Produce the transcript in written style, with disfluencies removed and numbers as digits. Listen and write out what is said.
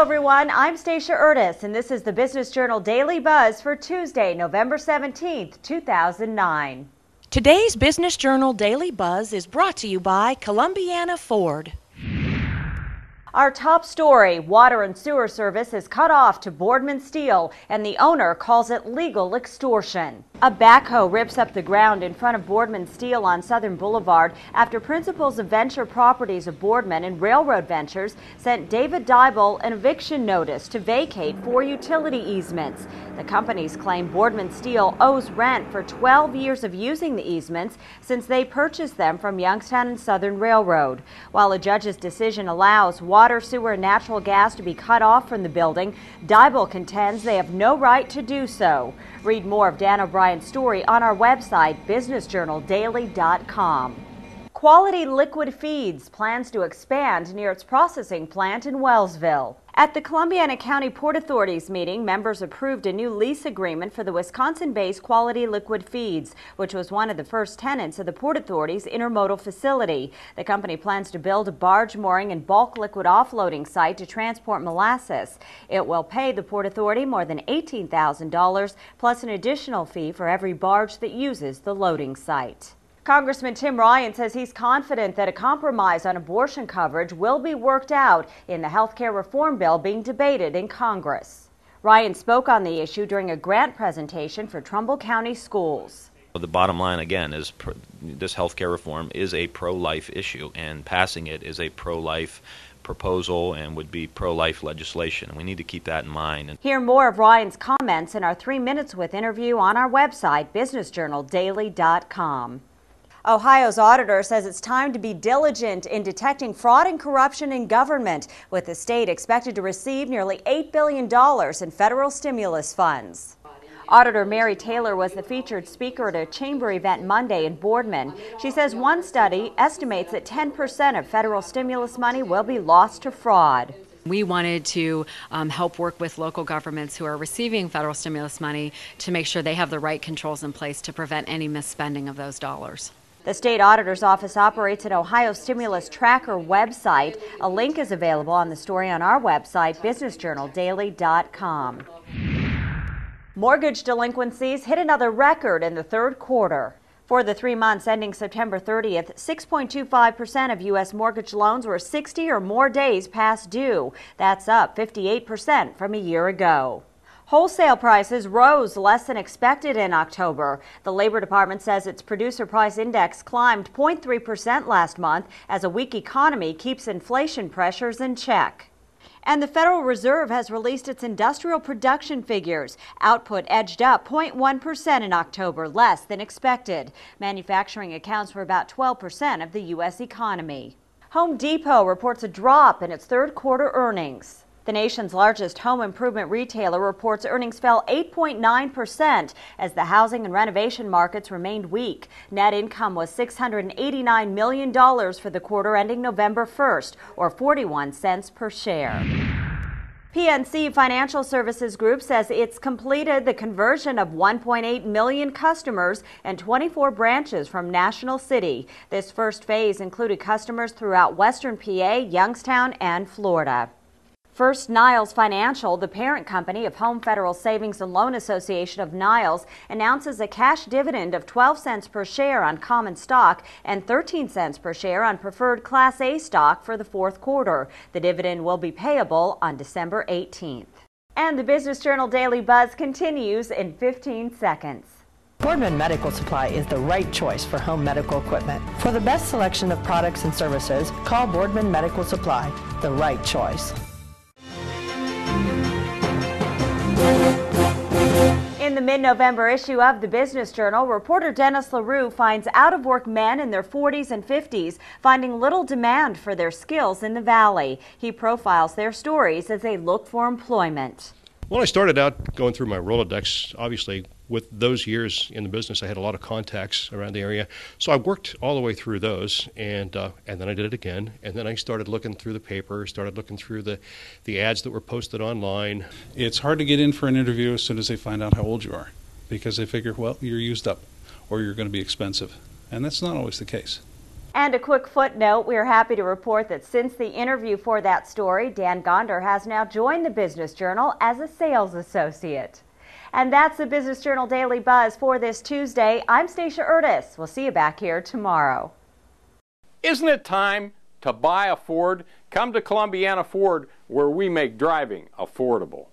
everyone, I'm Stacia Ertis, and this is the Business Journal Daily Buzz for Tuesday, November 17th, 2009. Today's Business Journal Daily Buzz is brought to you by Columbiana Ford. Our top story, water and sewer service is cut off to Boardman Steel, and the owner calls it legal extortion. A backhoe rips up the ground in front of Boardman Steel on Southern Boulevard after principals of Venture Properties of Boardman and Railroad Ventures sent David Dybel an eviction notice to vacate 4 utility easements. The companies claim Boardman Steel owes rent for 12 years of using the easements since they purchased them from Youngstown and Southern Railroad. While a judge's decision allows water, sewer, and natural gas to be cut off from the building, Dybel contends they have no right to do so. Read more of Dan O'Brien's story on our website, BusinessJournalDaily.com. Quality Liquid Feeds plans to expand near its processing plant in Wellsville. At the Columbiana County Port Authority's meeting, members approved a new lease agreement for the Wisconsin-based Quality Liquid Feeds, which was one of the first tenants of the Port Authority's intermodal facility. The company plans to build a barge mooring and bulk liquid offloading site to transport molasses. It will pay the Port Authority more than $18,000 plus an additional fee for every barge that uses the loading site. Congressman Tim Ryan says he's confident that a compromise on abortion coverage will be worked out in the health care reform bill being debated in Congress. Ryan spoke on the issue during a grant presentation for Trumbull County schools. The bottom line, again, is this health care reform is a pro-life issue, and passing it is a pro-life proposal and would be pro-life legislation. And we need to keep that in mind. Hear more of Ryan's comments in our 3 Minutes With interview on our website, BusinessJournalDaily.com. Ohio's auditor says it's time to be diligent in detecting fraud and corruption in government, with the state expected to receive nearly $8 billion in federal stimulus funds. Auditor Mary Taylor was the featured speaker at a chamber event Monday in Boardman. She says one study estimates that 10% of federal stimulus money will be lost to fraud. We wanted to help work with local governments who are receiving federal stimulus money to make sure they have the right controls in place to prevent any misspending of those dollars. The state auditor's office operates an Ohio Stimulus Tracker website. A link is available on the story on our website, BusinessJournalDaily.com. Mortgage delinquencies hit another record in the third quarter. For the 3 months ending September 30th, 6.25% of U.S. mortgage loans were 60 or more days past due. That's up 58% from a year ago. Wholesale prices rose less than expected in October. The Labor Department says its producer price index climbed 0.3% last month as a weak economy keeps inflation pressures in check. And the Federal Reserve has released its industrial production figures. Output edged up 0.1% in October, less than expected. Manufacturing accounts for about 12% of the U.S. economy. Home Depot reports a drop in its third quarter earnings. The nation's largest home improvement retailer reports earnings fell 8.9% as the housing and renovation markets remained weak. Net income was $689 million for the quarter ending November 1st, or 41 cents per share. PNC Financial Services Group says it's completed the conversion of 1.8 million customers and 24 branches from National City. This first phase included customers throughout Western PA, Youngstown, and Florida. First Niles Financial, the parent company of Home Federal Savings and Loan Association of Niles, announces a cash dividend of 12 cents per share on common stock and 13 cents per share on preferred Class A stock for the fourth quarter. The dividend will be payable on December 18th. And the Business Journal Daily Buzz continues in 15 seconds. Boardman Medical Supply is the right choice for home medical equipment. For the best selection of products and services, call Boardman Medical Supply, the right choice. In the mid-November issue of the Business Journal, reporter Dennis LaRue finds out-of-work men in their 40s and 50s finding little demand for their skills in the Valley. He profiles their stories as they look for employment. Well, I started out going through my Rolodex, obviously. With those years in the business, I had a lot of contacts around the area. So I worked all the way through those, and then I did it again. And then I started looking through the paper, started looking through the ads that were posted online. It's hard to get in for an interview as soon as they find out how old you are, because they figure, well, you're used up or you're going to be expensive. And that's not always the case. And a quick footnote, we are happy to report that since the interview for that story, Dan Gonder has now joined the Business Journal as a sales associate. And that's the Business Journal Daily Buzz for this Tuesday. I'm Stacia Ertis. We'll see you back here tomorrow. Isn't it time to buy a Ford? Come to Columbiana Ford, where we make driving affordable.